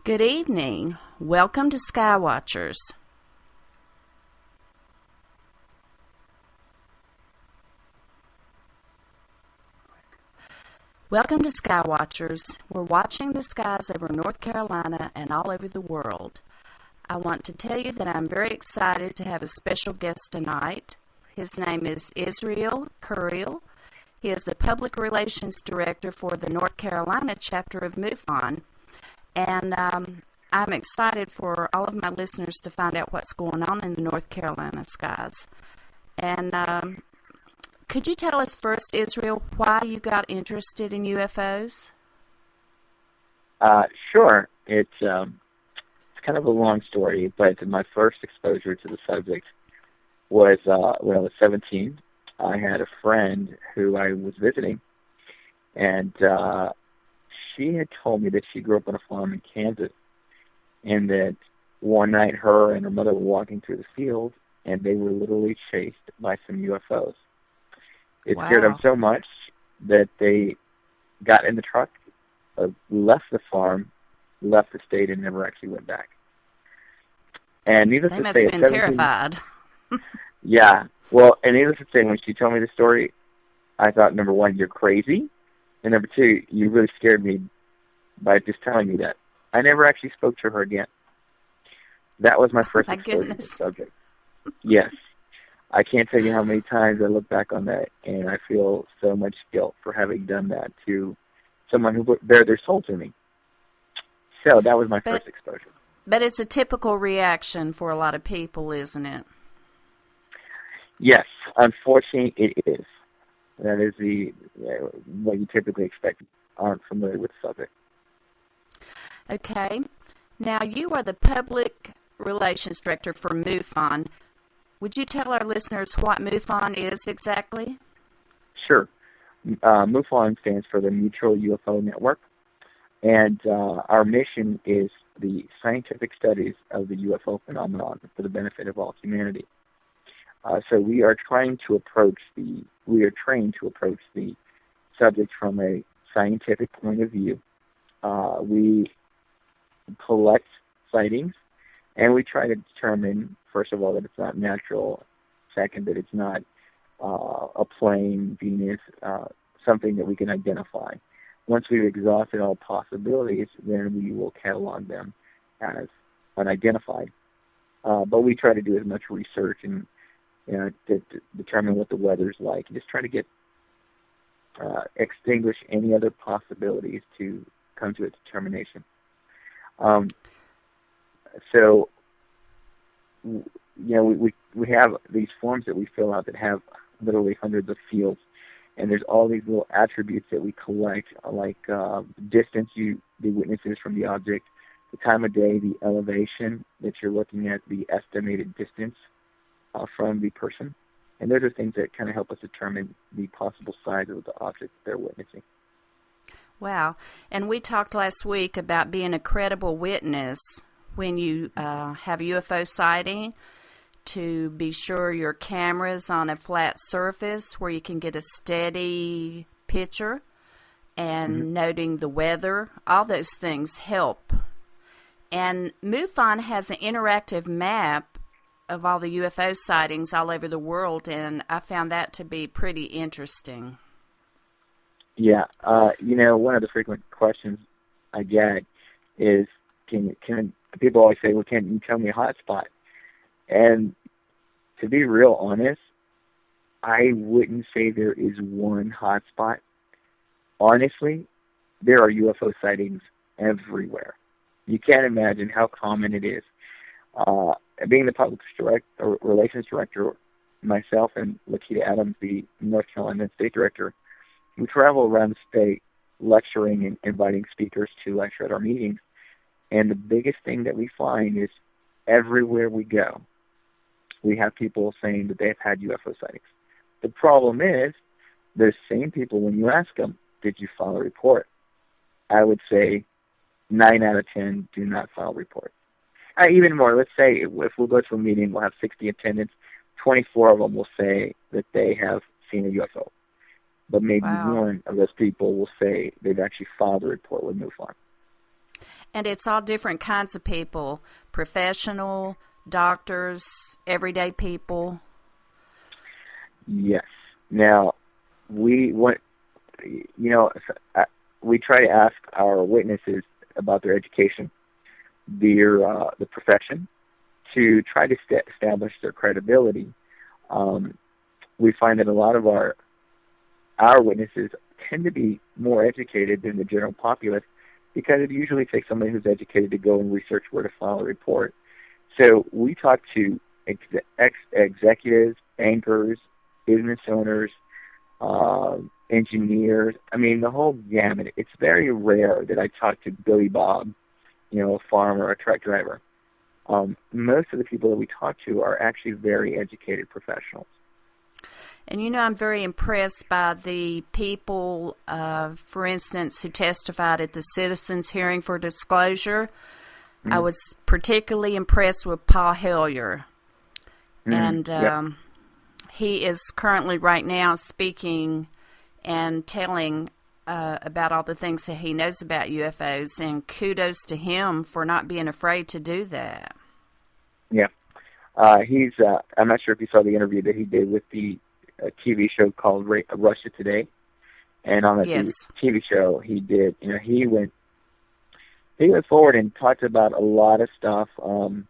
Good evening. Welcome to SkyWatchers. Welcome to SkyWatchers. We're watching the skies over North Carolina and all over the world. I want to tell you that I'm very excited to have a special guest tonight. His name is Israel Curiel. He is the Public Relations Director for the North Carolina chapter of MUFON. And I'm excited for all of my listeners to find out what's going on in the North Carolina skies. And could you tell us first, Israel, why you got interested in UFOs? Sure. It's kind of a long story, but my first exposure to the subject was when I was 17. I had a friend who I was visiting, and she had told me that she grew up on a farm in Kansas, and that one night her and her mother were walking through the field, and they were literally chased by some UFOs. It scared them so much that they got in the truck, left the farm, left the state, and never actually went back. And needless they to must say, have been terrified. Yeah. Well, and needless to say, when she told me the story, I thought, number one, you're crazy, and number two, you really scared me by just telling me that. I never actually spoke to her again. That was my first exposure to the subject. Yes. I can't tell you how many times I look back on that, and I feel so much guilt for having done that to someone who bared their soul to me. So that was my first exposure. But it's a typical reaction for a lot of people, isn't it? Yes. Unfortunately, it is. That is what you typically expect. Aren't familiar with the subject. Okay. Now, you are the Public Relations Director for MUFON. Would you tell our listeners what MUFON is exactly? Sure. MUFON stands for the Mutual UFO Network, and our mission is the scientific studies of the UFO phenomenon for the benefit of all humanity. So we are trained to approach the subject from a scientific point of view. We collect sightings, and we try to determine, first of all, that it's not natural, second, that it's not a plane, Venus, something that we can identify. Once we've exhausted all possibilities, then we will catalog them as unidentified. But we try to do as much research and to determine what the weather's like, and just try to get extinguish any other possibilities to come to a determination. So, we have these forms that we fill out that have literally hundreds of fields, and there's all these little attributes that we collect, like distance the witnesses from the object, the time of day, the elevation that you're looking at, the estimated distance from the person. And those are things that kind of help us determine the possible size of the object that they're witnessing. Wow. And we talked last week about being a credible witness when you have a UFO sighting, to be sure your camera's on a flat surface where you can get a steady picture, and noting the weather. All those things help. And MUFON has an interactive map of all the UFO sightings all over the world, and I found that to be pretty interesting. Yeah. One of the frequent questions I get is, can people always say, well, can you tell me a hot spot? And to be real honest, I wouldn't say there is one hot spot. Honestly, there are UFO sightings everywhere. You can't imagine how common it is. Being the Public Relations Director, myself and Lakita Adams, the North Carolina State Director, we travel around the state lecturing and inviting speakers to lecture at our meetings. And the biggest thing that we find is everywhere we go, we have people saying that they've had UFO sightings. The problem is, those same people, when you ask them, did you file a report? I would say 9 out of 10 do not file reports. Even more, let's say if we'll go to a meeting, we'll have 60 attendants, 24 of them will say that they have seen a UFO. But maybe one of those people will say they've actually filed a report with MUFON. And it's all different kinds of people, professional, doctors, everyday people. Yes. Now, we try to ask our witnesses about their education, the profession, to try to establish their credibility. We find that a lot of our witnesses tend to be more educated than the general populace, because it usually takes somebody who's educated to go and research where to file a report. So we talk to executives, bankers, business owners, engineers. I mean, the whole gamut. It's very rare that I talk to Billy Bob, a farmer, a truck driver. Most of the people that we talk to are actually very educated professionals. And I'm very impressed by the people, for instance, who testified at the citizens' hearing for disclosure. Mm-hmm. I was particularly impressed with Paul Hellyer. Mm-hmm. And he is currently right now speaking and telling about all the things that he knows about UFOs, and kudos to him for not being afraid to do that. Yeah. He's, I'm not sure if you saw the interview that he did with the TV show called Russia Today. And on that TV show, he did, he went forward and talked about a lot of stuff. Some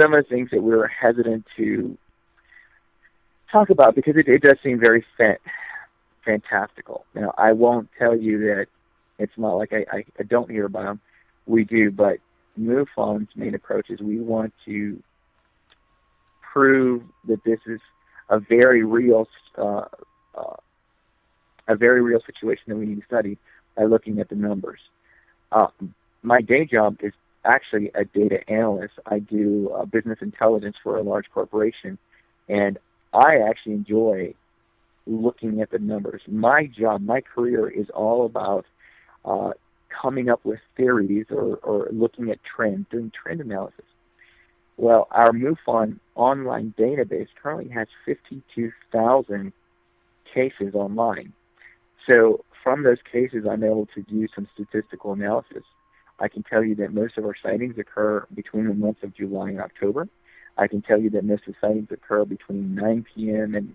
of the things that we were hesitant to talk about because it does seem very fantastical. I won't tell you that it's not like I don't hear about them. We do, but MUFON's main approach is we want to prove that this is a very real situation that we need to study by looking at the numbers. My day job is actually a data analyst. I do business intelligence for a large corporation, and I actually enjoy looking at the numbers. My job, my career is all about coming up with theories or looking at trends, doing trend analysis. Well, our MUFON online database currently has 52,000 cases online. So from those cases, I'm able to do some statistical analysis. I can tell you that most of our sightings occur between the months of July and October. I can tell you that most of the sightings occur between 9 p.m. and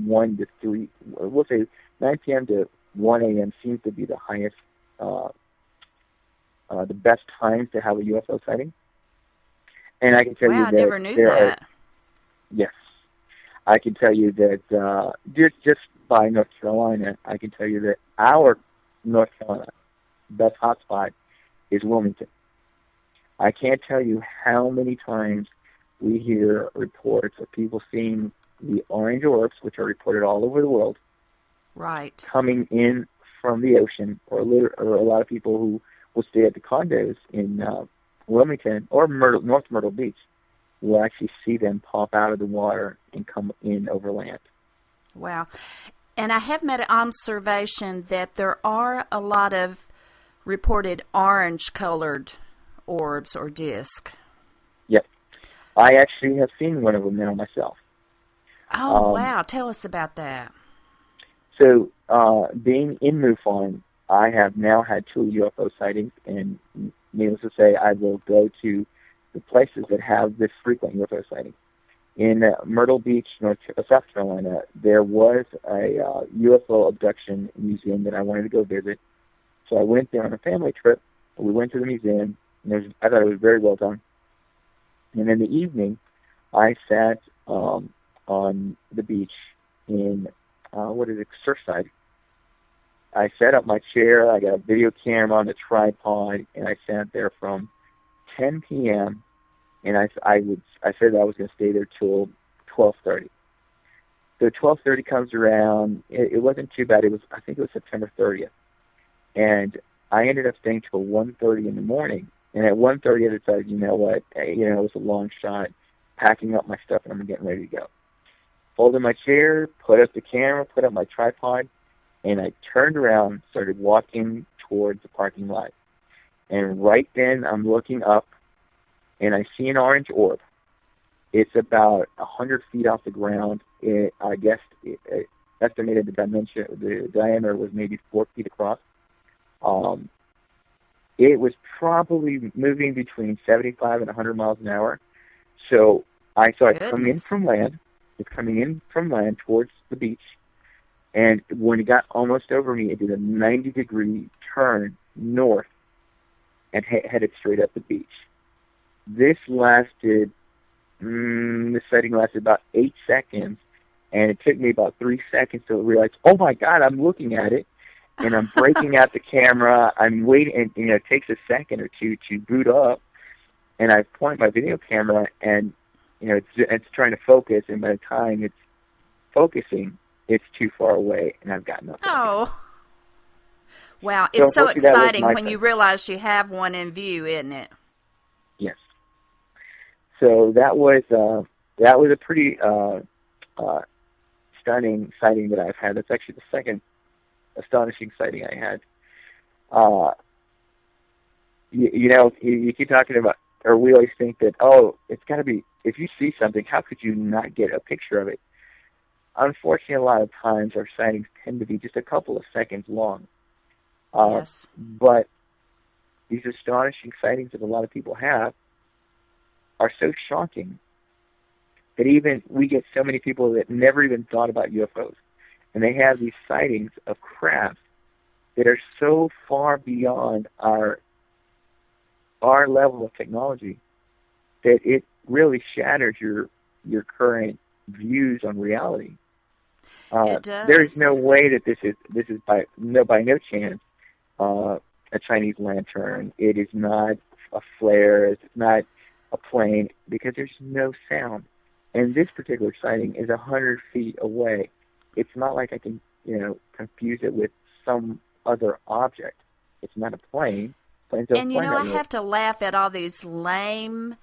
1 to 3. We'll say 9 p.m. to 1 a.m. seems to be the highest, the best times to have a UFO sighting. And I can tell you that I never knew that. Yes. I can tell you that just by North Carolina, I can tell you that our North Carolina best hotspot is Wilmington. I can't tell you how many times we hear reports of people seeing the orange orbs, which are reported all over the world, right, coming in from the ocean, or a lot of people who will stay at the condos in Wilmington or North Myrtle Beach will actually see them pop out of the water and come in over land. Wow. And I have made an observation that there are a lot of reported orange-colored orbs or discs. Yep. I actually have seen one of them now myself. Oh, wow. Tell us about that. So, being in MUFON, I have now had 2 UFO sightings, and needless to say, I will go to the places that have this frequent UFO sighting. In Myrtle Beach, South Carolina, there was a UFO abduction museum that I wanted to go visit. So I went there on a family trip. We went to the museum, and I thought it was very well done. And in the evening, I sat on the beach in, Surfside. I set up my chair, I got a video camera on a tripod, and I sat there from 10 p.m., and I said that I was going to stay there till 12:30. So 12:30 comes around. It wasn't too bad. I think it was September 30th. And I ended up staying till 1:30 in the morning. And at 1:30, I decided, you know what, it was a long shot, packing up my stuff, and I'm getting ready to go. Folded my chair, put up the camera, put up my tripod, and I turned around, started walking towards the parking lot. And right then, I'm looking up, and I see an orange orb. It's about 100 feet off the ground. I guess it estimated the diameter was maybe 4 feet across. it was probably moving between 75 and 100 miles an hour. So I saw it come in from land. It's coming in from land towards the beach. And when it got almost over me, it did a 90-degree turn north and headed straight up the beach. This lasted, the sighting lasted about 8 seconds, and it took me about 3 seconds to realize, oh my God, I'm looking at it, and I'm breaking out the camera. I'm waiting, and it takes a second or two to boot up, and I point my video camera, and it's trying to focus, and by the time it's focusing, it's too far away, and I've got nothing. Oh. Wow, it's so exciting when you realize you have one in view, isn't it? Yes. So that was a pretty stunning sighting that I've had. That's actually the second astonishing sighting I had. You keep talking about, or we always think that, it's got to be, if you see something, how could you not get a picture of it? Unfortunately, a lot of times our sightings tend to be just a couple of seconds long. Yes. But these astonishing sightings that a lot of people have are so shocking that even we get so many people that never even thought about UFOs, and they have these sightings of craft that are so far beyond our level of technology that it really shatters your current views on reality. It does. There is no way that this is by no chance a Chinese lantern. It is not a flare. It's not a plane, because there's no sound. And this particular sighting is 100 feet away. It's not like I can, confuse it with some other object. It's not a plane. Planes don't fly I have to laugh at all these lame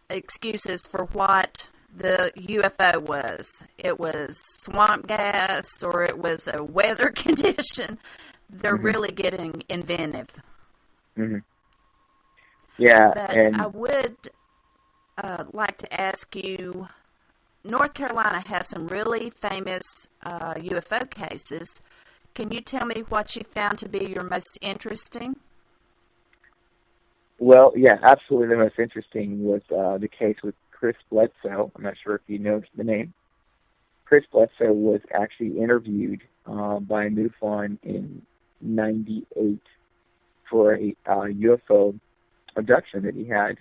excuses for what the UFO was. It was swamp gas, or it was a weather condition. They're really getting inventive. Mm-hmm. Yeah, but I would like to ask you, North Carolina has some really famous UFO cases. Can you tell me what you found to be your most interesting? Well, yeah, absolutely. The most interesting was the case with Chris Bledsoe. I'm not sure if you know the name. Chris Bledsoe was actually interviewed by MUFON in '98 for a UFO abduction that he had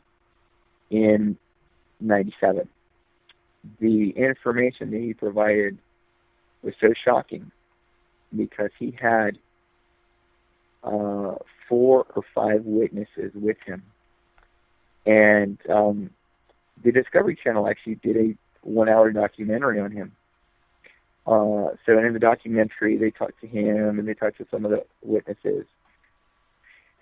in '97. The information that he provided was so shocking because he had 4 or 5 witnesses with him. And the Discovery Channel actually did a 1-hour documentary on him. So in the documentary, they talked to him and they talked to some of the witnesses.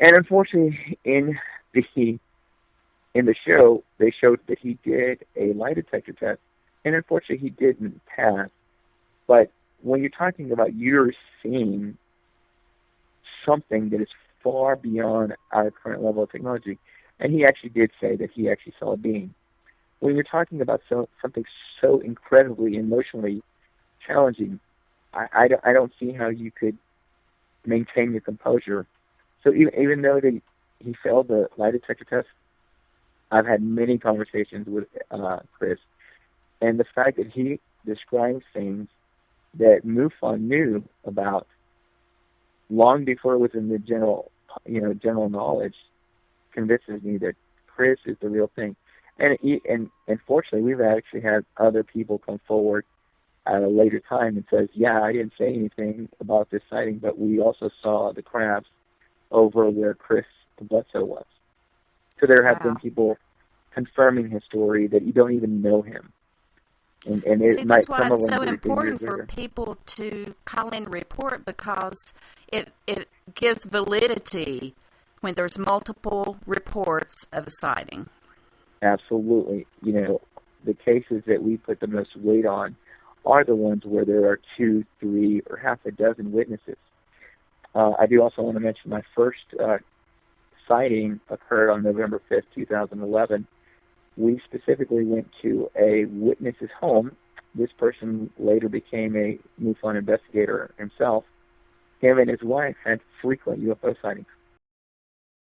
And unfortunately, in the show, they showed that he did a lie detector test, and unfortunately, he didn't pass. But when you're talking about you're seeing something that is far beyond our current level of technology, and he actually did say that he actually saw a being. When you're talking about something so incredibly emotionally challenging, I don't see how you could maintain your composure. So even though he failed the lie detector test, I've had many conversations with Chris, and the fact that he describes things that MUFON knew about long before it was in the general knowledge convinces me that Chris is the real thing. And fortunately, we've actually had other people come forward at a later time and says, yeah, I didn't say anything about this sighting, but we also saw the crabs over where Chris Bledsoe was. So there have been people confirming his story that you don't even know him. And see, that's why it's so important for people to call in and report, because it gives validity when there's multiple reports of a sighting. Absolutely. The cases that we put the most weight on are the ones where there are 2, 3, or half a dozen witnesses. I do also want to mention my first sighting occurred on November 5th, 2011. We specifically went to a witness's home. This person later became a MUFON investigator himself. Him and his wife had frequent UFO sightings.